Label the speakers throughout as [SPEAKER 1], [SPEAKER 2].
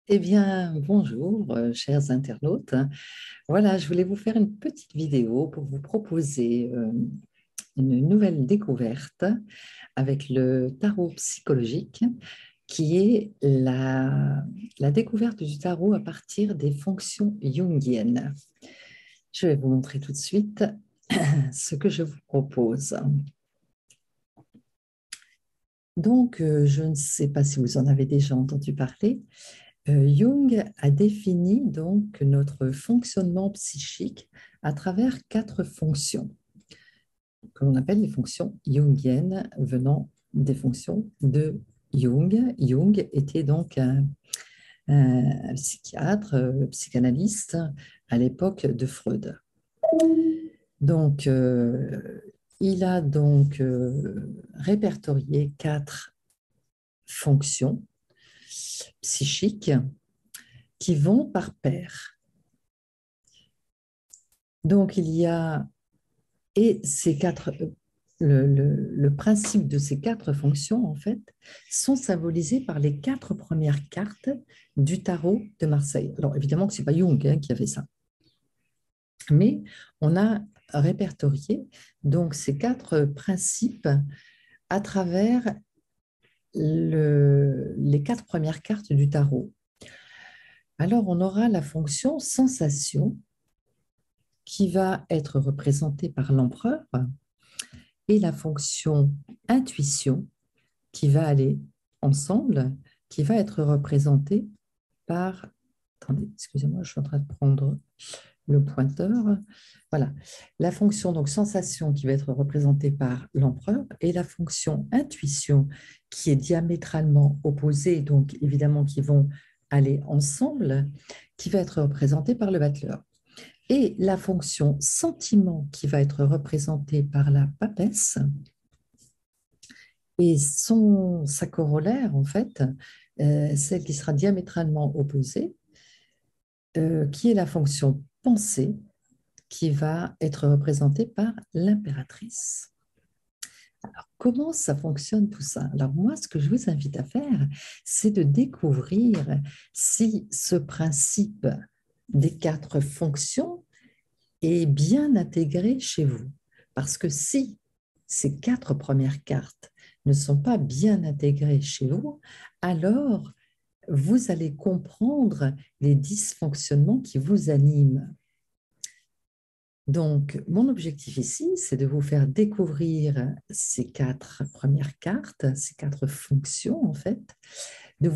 [SPEAKER 1] Eh bien, bonjour, chers internautes. Voilà, je voulais vous faire une petite vidéo pour vous proposer une nouvelle découverte avec le tarot psychologique, qui est la découverte du tarot à partir des fonctions jungiennes. Je vais vous montrer tout de suite ce que je vous propose. Donc, je ne sais pas si vous en avez déjà entendu parler. Jung a défini donc notre fonctionnement psychique à travers quatre fonctions, que l'on appelle les fonctions jungiennes, venant des fonctions de Jung. Jung était donc un psychiatre, psychanalyste à l'époque de Freud. Donc, il a donc répertorié quatre fonctions psychiques qui vont par paire. Donc, il y a Et ces quatre, le principe de ces quatre fonctions, en fait, sont symbolisés par les quatre premières cartes du tarot de Marseille. Alors, évidemment que ce n'est pas Jung qui a fait ça, mais on a répertorié donc ces quatre principes à travers les quatre premières cartes du tarot. Alors, on aura la fonction sensation qui va être représentée par l'empereur et la fonction intuition qui va aller ensemble, qui va être représentée par... Attendez, excusez-moi, je suis en train de prendre le pointeur. Voilà, la fonction donc sensation qui va être représentée par l'empereur et la fonction intuition qui est diamétralement opposée, donc évidemment qui vont aller ensemble, qui va être représentée par le battleur. Et la fonction sentiment qui va être représentée par la papesse et sa corollaire, en fait, celle qui sera diamétralement opposée, qui est la fonction pensée, qui va être représentée par l'impératrice. Alors, comment ça fonctionne tout ça? Alors, moi, ce que je vous invite à faire, c'est de découvrir si ce principe des quatre fonctions est bien intégré chez vous. Parce que si ces quatre premières cartes ne sont pas bien intégrées chez vous, alors vous allez comprendre les dysfonctionnements qui vous animent. Donc, mon objectif ici, c'est de vous faire découvrir ces quatre premières cartes, ces quatre fonctions, en fait, de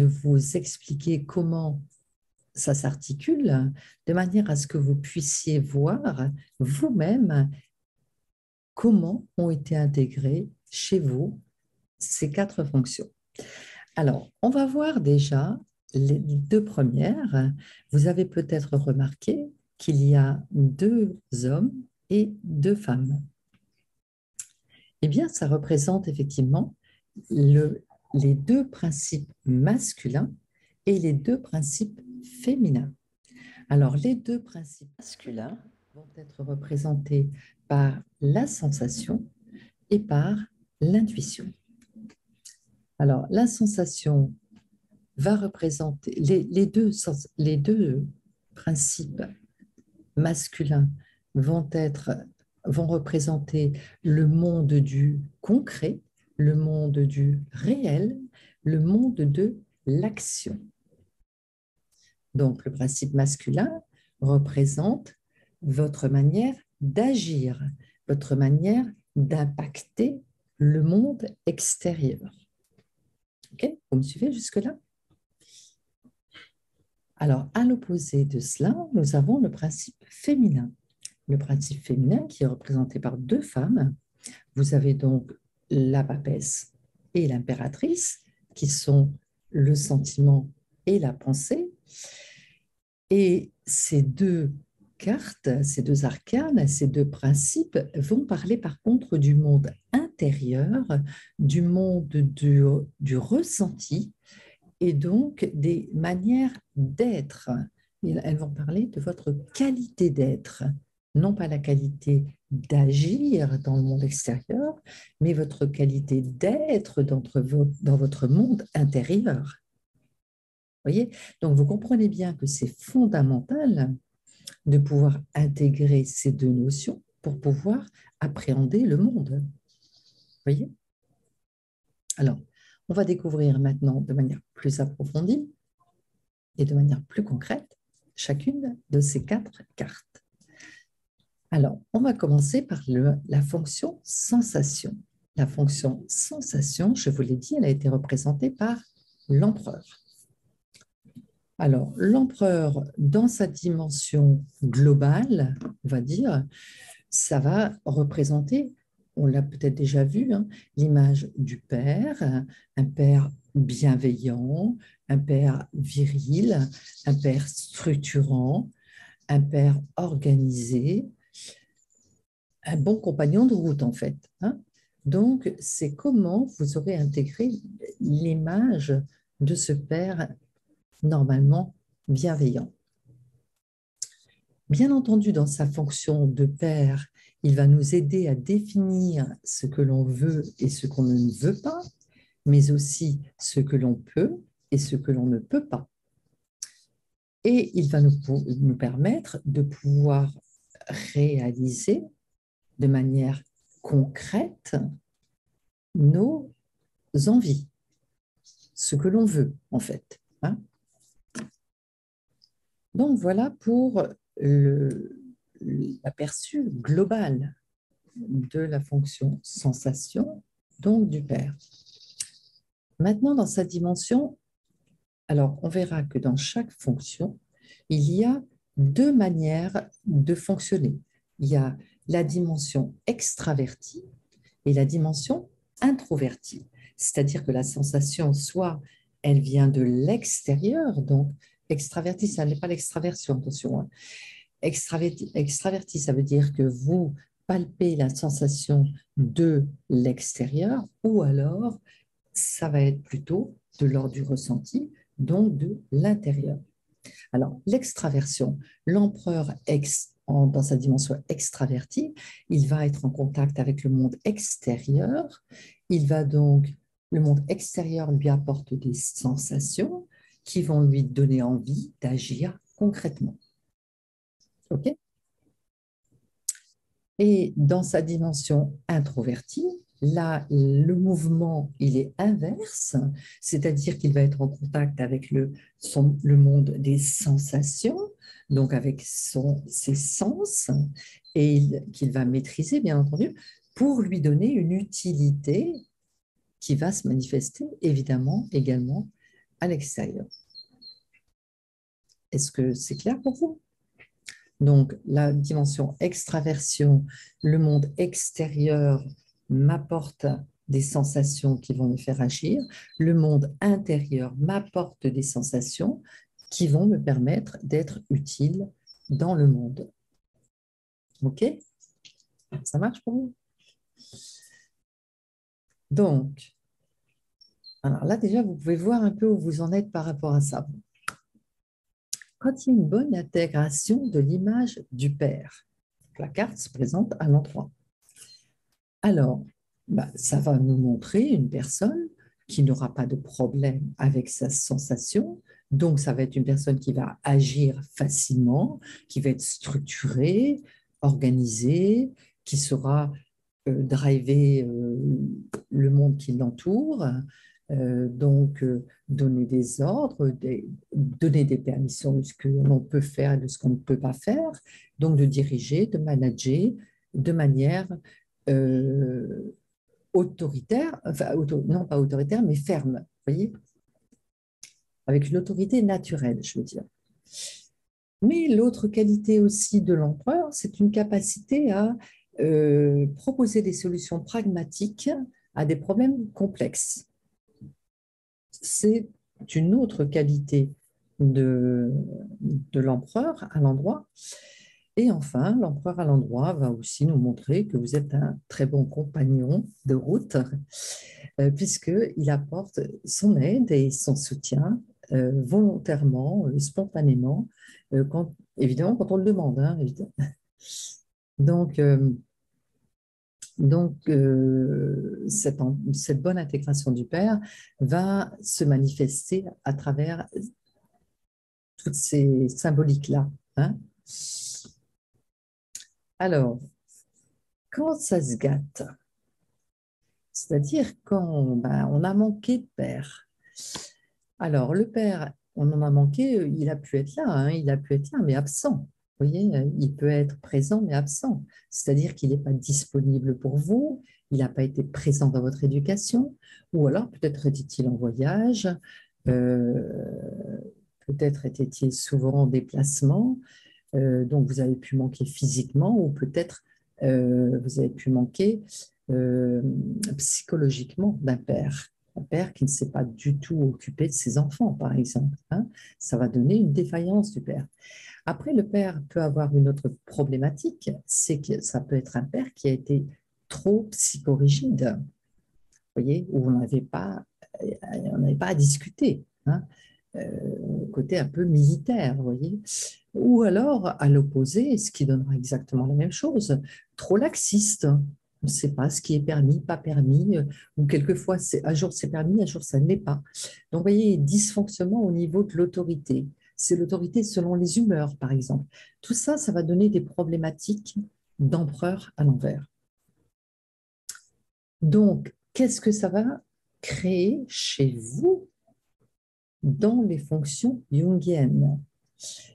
[SPEAKER 1] vous expliquer comment ça s'articule, de manière à ce que vous puissiez voir vous-même comment ont été intégrées chez vous ces quatre fonctions. Alors, on va voir déjà les deux premières. Vous avez peut-être remarqué qu'il y a deux hommes et deux femmes. Eh bien, ça représente effectivement les deux principes masculins et les deux principes féminins. Alors, les deux principes masculins vont être représentés par la sensation et par l'intuition. Alors, la sensation va représenter les deux principes masculins vont représenter le monde du concret, le monde du réel, le monde de l'action. Donc, le principe masculin représente votre manière d'agir, votre manière d'impacter le monde extérieur. OK? Vous me suivez jusque-là? Alors, à l'opposé de cela, nous avons le principe féminin. Le principe féminin qui est représenté par deux femmes. Vous avez donc la papesse et l'impératrice, qui sont le sentiment et la pensée. Et ces deux cartes, ces deux arcanes, ces deux principes vont parler par contre du monde intérieur, du monde du ressenti et donc des manières d'être. Elles vont parler de votre qualité d'être, non pas la qualité d'agir dans le monde extérieur, mais votre qualité d'être dans votre monde intérieur. Voyez? Donc, vous comprenez bien que c'est fondamental de pouvoir intégrer ces deux notions pour pouvoir appréhender le monde. Voyez? Alors, on va découvrir maintenant de manière plus approfondie et de manière plus concrète chacune de ces quatre cartes. Alors, on va commencer par la fonction sensation. La fonction sensation, je vous l'ai dit, elle a été représentée par l'empereur. Alors, l'empereur, dans sa dimension globale, on va dire, ça va représenter, on l'a peut-être déjà vu, hein, l'image du père, un père bienveillant, un père viril, un père structurant, un père organisé, un bon compagnon de route en fait, hein. Donc, c'est comment vous aurez intégré l'image de ce père normalement bienveillant. Bien entendu, dans sa fonction de père, il va nous aider à définir ce que l'on veut et ce qu'on ne veut pas, mais aussi ce que l'on peut et ce que l'on ne peut pas. Et il va nous permettre de pouvoir réaliser de manière concrète nos envies, ce que l'on veut en fait, hein. Donc voilà pour l'aperçu global de la fonction sensation, donc du père. Maintenant, dans sa dimension, alors on verra que dans chaque fonction, il y a deux manières de fonctionner. Il y a la dimension extravertie et la dimension introvertie. C'est-à-dire que la sensation, soit elle vient de l'extérieur, donc extravertie, ça n'est pas l'extraversion, attention, hein. Extraverti, ça veut dire que vous palpez la sensation de l'extérieur ou alors ça va être plutôt de l'ordre du ressenti, donc de l'intérieur. Alors, l'extraversion, l'empereur dans sa dimension extravertie, il va être en contact avec le monde extérieur. Il va donc, le monde extérieur lui apporte des sensations qui vont lui donner envie d'agir concrètement. OK? Et dans sa dimension introvertie, là, le mouvement, il est inverse, c'est-à-dire qu'il va être en contact avec le monde des sensations, donc avec ses sens, et qu'il va maîtriser, bien entendu, pour lui donner une utilité qui va se manifester, évidemment, également à l'extérieur. Est-ce que c'est clair pour vous? Donc, la dimension extraversion, le monde extérieur m'apporte des sensations qui vont me faire agir. Le monde intérieur m'apporte des sensations qui vont me permettre d'être utile dans le monde. OK? Ça marche pour vous? Donc, alors là, déjà, vous pouvez voir un peu où vous en êtes par rapport à ça. Quand il y a une bonne intégration de l'image du père, la carte se présente à l'endroit. Alors, ça va nous montrer une personne qui n'aura pas de problème avec sa sensation. Donc, ça va être une personne qui va agir facilement, qui va être structurée, organisée, qui saura driver le monde qui l'entoure, donner des ordres, donner des permissions de ce que l'on peut faire et de ce qu'on ne peut pas faire, donc de diriger, de manager de manière euh, autoritaire, enfin, non pas autoritaire, mais ferme, vous voyez, avec une autorité naturelle, je veux dire. Mais l'autre qualité aussi de l'empereur, c'est une capacité à proposer des solutions pragmatiques à des problèmes complexes. C'est une autre qualité de l'empereur à l'endroit. Et enfin, l'empereur à l'endroit va aussi nous montrer que vous êtes un très bon compagnon de route, puisqu'il apporte son aide et son soutien volontairement, spontanément, évidemment quand on le demande, hein, évidemment. Donc, cette bonne intégration du père va se manifester à travers toutes ces symboliques-là, hein. Alors, quand ça se gâte, c'est-à-dire quand ben, on a manqué de père. Alors, le père, on en a manqué, il a pu être là, hein, il a pu être là, mais absent. Vous voyez, il peut être présent, mais absent. C'est-à-dire qu'il n'est pas disponible pour vous, il n'a pas été présent dans votre éducation, ou alors peut-être était-il en voyage, euh, peut-être était-il souvent en déplacement, donc vous avez pu manquer physiquement, ou peut-être vous avez pu manquer euh, psychologiquement d'un père. Un père qui ne s'est pas du tout occupé de ses enfants, par exemple, hein. Ça va donner une défaillance du père. Après, le père peut avoir une autre problématique, c'est que ça peut être un père qui a été trop psychorigide, vous voyez, où on n'avait pas à discuter, hein, côté un peu militaire, vous voyez. Ou alors, à l'opposé, ce qui donnera exactement la même chose, trop laxiste. On ne sait pas ce qui est permis, pas permis, ou quelquefois, un jour c'est permis, un jour ça ne l'est pas. Donc, vous voyez, dysfonctionnement au niveau de l'autorité. C'est l'autorité selon les humeurs, par exemple. Tout ça, ça va donner des problématiques d'empereur à l'envers. Donc, qu'est-ce que ça va créer chez vous dans les fonctions jungiennes?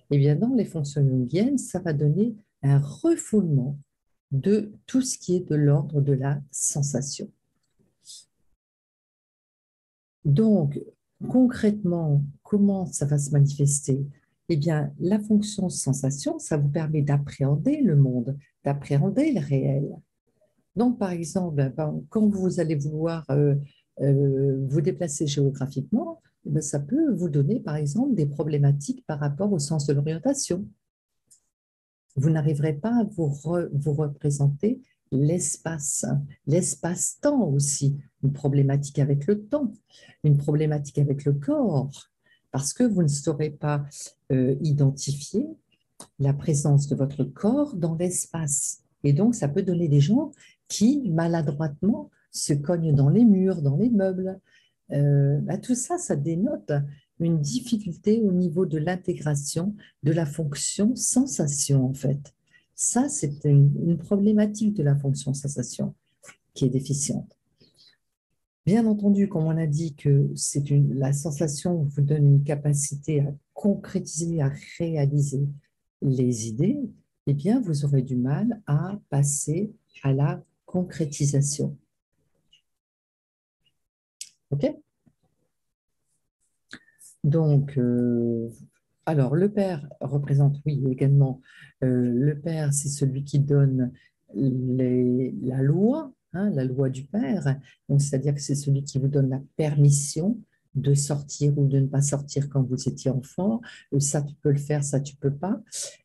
[SPEAKER 1] Eh bien, dans les fonctions jungiennes, ça va donner un refoulement de tout ce qui est de l'ordre de la sensation. Donc, concrètement, comment ça va se manifester? Eh bien, la fonction sensation, ça vous permet d'appréhender le monde, d'appréhender le réel. Donc, par exemple, quand vous allez vouloir vous déplacer géographiquement, eh ça peut vous donner, par exemple, des problématiques par rapport au sens de l'orientation. Vous n'arriverez pas à vous représenter l'espace, l'espace-temps aussi, une problématique avec le temps, une problématique avec le corps, parce que vous ne saurez pas identifier la présence de votre corps dans l'espace. Et donc, ça peut donner des gens qui, maladroitement, se cognent dans les murs, dans les meubles. Tout ça, ça dénote une difficulté au niveau de l'intégration de la fonction sensation, en fait. Ça, c'est une problématique de la fonction sensation qui est déficiente. Bien entendu, comme on a dit que la sensation vous donne une capacité à concrétiser, à réaliser les idées, eh bien, vous aurez du mal à passer à la concrétisation. OK? Donc, alors, le père représente, oui, également, le père, c'est celui qui donne la loi, hein, la loi du père. Donc, c'est-à-dire que c'est celui qui vous donne la permission de sortir ou de ne pas sortir quand vous étiez enfant. Ça, tu peux le faire, ça, tu peux pas.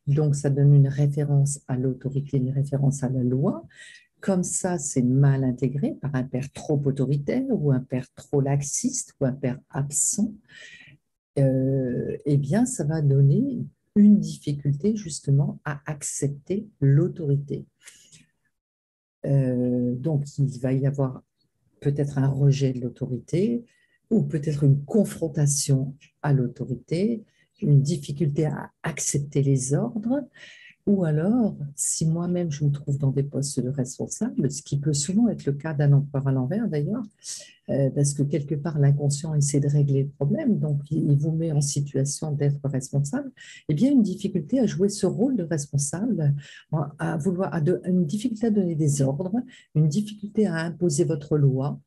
[SPEAKER 1] Donc, ça donne une référence à l'autorité, une référence à la loi. Comme ça, c'est mal intégré par un père trop autoritaire ou un père trop laxiste ou un père absent. Eh bien, ça va donner une difficulté justement à accepter l'autorité. Donc, il va y avoir peut-être un rejet de l'autorité ou peut-être une confrontation à l'autorité, une difficulté à accepter les ordres. Ou alors, si moi-même je me trouve dans des postes de responsable, ce qui peut souvent être le cas d'un empereur à l'envers d'ailleurs, parce que quelque part l'inconscient essaie de régler le problème, donc il vous met en situation d'être responsable, eh bien une difficulté à jouer ce rôle de responsable, une difficulté à donner des ordres, une difficulté à imposer votre loi,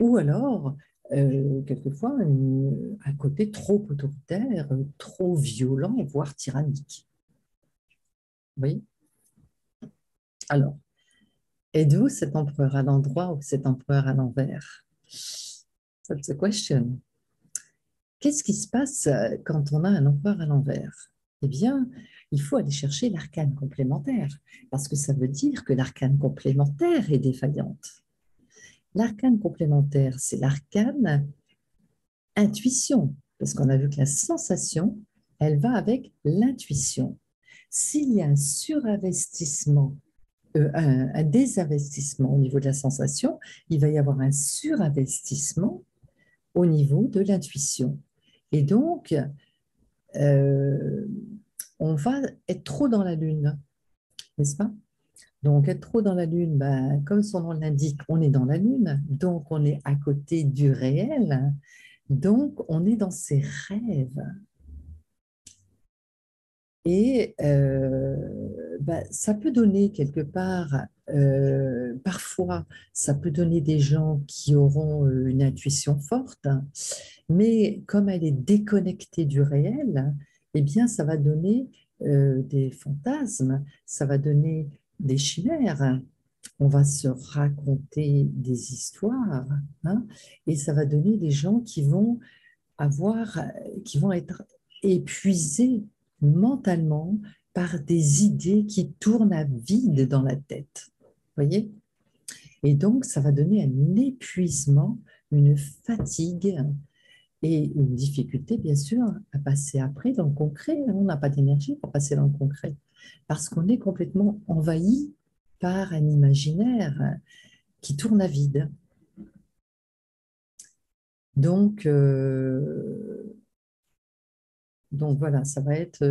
[SPEAKER 1] ou alors quelquefois un côté trop autoritaire, trop violent, voire tyrannique. Oui. Alors, êtes-vous cet empereur à l'endroit ou cet empereur à l'envers? That's the question. Qu'est-ce qui se passe quand on a un empereur à l'envers? Eh bien, il faut aller chercher l'arcane complémentaire, parce que ça veut dire que l'arcane complémentaire est défaillante. L'arcane complémentaire, c'est l'arcane intuition, parce qu'on a vu que la sensation, elle va avec l'intuition. S'il y a un surinvestissement, un désinvestissement au niveau de la sensation, il va y avoir un surinvestissement au niveau de l'intuition. Et donc, euh, on va être trop dans la lune, n'est-ce pas? Donc, être trop dans la lune, ben, comme son nom l'indique, on est dans la lune, donc on est à côté du réel, donc on est dans ses rêves. Et ça peut donner quelque part, parfois, ça peut donner des gens qui auront une intuition forte, hein, mais comme elle est déconnectée du réel, eh bien, ça va donner des fantasmes, ça va donner des chimères. On va se raconter des histoires, hein, et ça va donner des gens avoir, qui vont être épuisés mentalement par des idées qui tournent à vide dans la tête. Vous voyez? Et donc, ça va donner un épuisement, une fatigue et une difficulté, bien sûr, à passer après dans le concret. On n'a pas d'énergie pour passer dans le concret parce qu'on est complètement envahi par un imaginaire qui tourne à vide. Donc, donc voilà, ça va être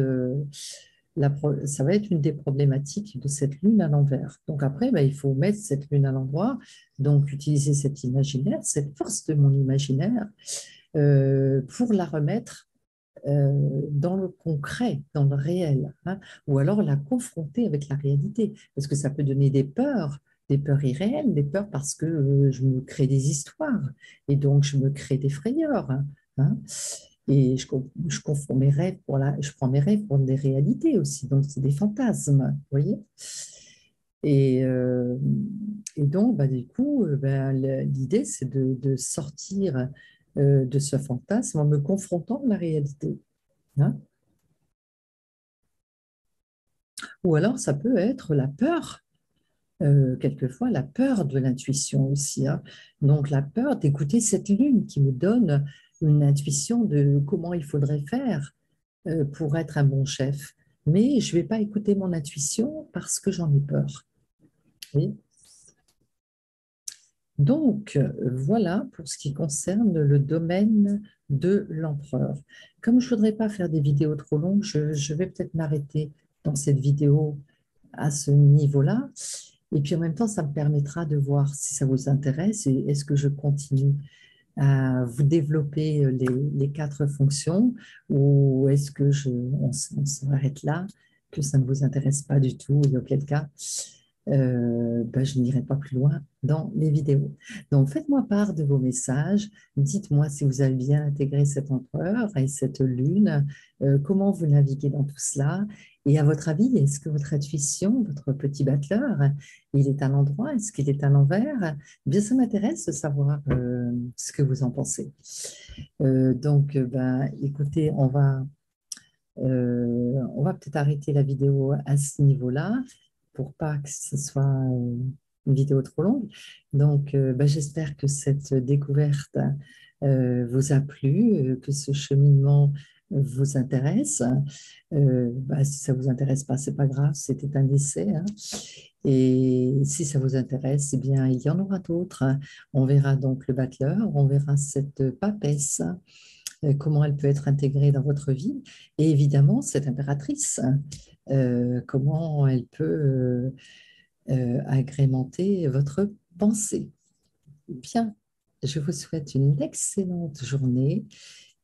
[SPEAKER 1] une des problématiques de cette lune à l'envers. Donc après, ben, il faut mettre cette lune à l'endroit, donc utiliser cet imaginaire, cette force de mon imaginaire, pour la remettre dans le concret, dans le réel, hein, ou alors la confronter avec la réalité, parce que ça peut donner des peurs irréelles, des peurs parce que je me crée des histoires, et donc je me crée des frayeurs, hein. Et je confonds mes rêves je prends mes rêves pour des réalités aussi, donc c'est des fantasmes, vous voyez? Et, euh, et donc, bah, du coup, l'idée, c'est de sortir de ce fantasme en me confrontant à la réalité, hein. Ou alors, ça peut être la peur, quelquefois la peur de l'intuition aussi, hein. Donc, la peur d'écouter cette lune qui me donne une intuition de comment il faudrait faire pour être un bon chef. Mais je ne vais pas écouter mon intuition parce que j'en ai peur. Oui. Donc, voilà pour ce qui concerne le domaine de l'empereur. Comme je ne voudrais pas faire des vidéos trop longues, je vais peut-être m'arrêter dans cette vidéo à ce niveau-là. Et puis en même temps, ça me permettra de voir si ça vous intéresse et est-ce que je continue à vous développer les quatre fonctions ou est-ce que on s'arrête là, que ça ne vous intéresse pas du tout et auquel cas je n'irai pas plus loin dans les vidéos. Donc, faites-moi part de vos messages. Dites-moi si vous avez bien intégré cet empereur et cette lune, comment vous naviguez dans tout cela. Et à votre avis, est-ce que votre intuition, votre petit battleur, il est à l'endroit? Est-ce qu'il est à l'envers? Eh bien, ça m'intéresse de savoir ce que vous en pensez. Écoutez, on va peut-être arrêter la vidéo à ce niveau-là pour pas que ce soit une vidéo trop longue. Donc, j'espère que cette découverte vous a plu, que ce cheminement vous intéresse. Si ça vous intéresse pas, c'est pas grave, c'était un essai, hein. Et si ça vous intéresse, eh bien, il y en aura d'autres. On verra donc le battleur, on verra cette papesse, comment elle peut être intégrée dans votre vie. Et évidemment, cette impératrice, comment elle peut agrémenter votre pensée. Bien, je vous souhaite une excellente journée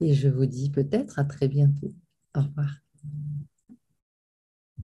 [SPEAKER 1] et je vous dis peut-être à très bientôt. Au revoir.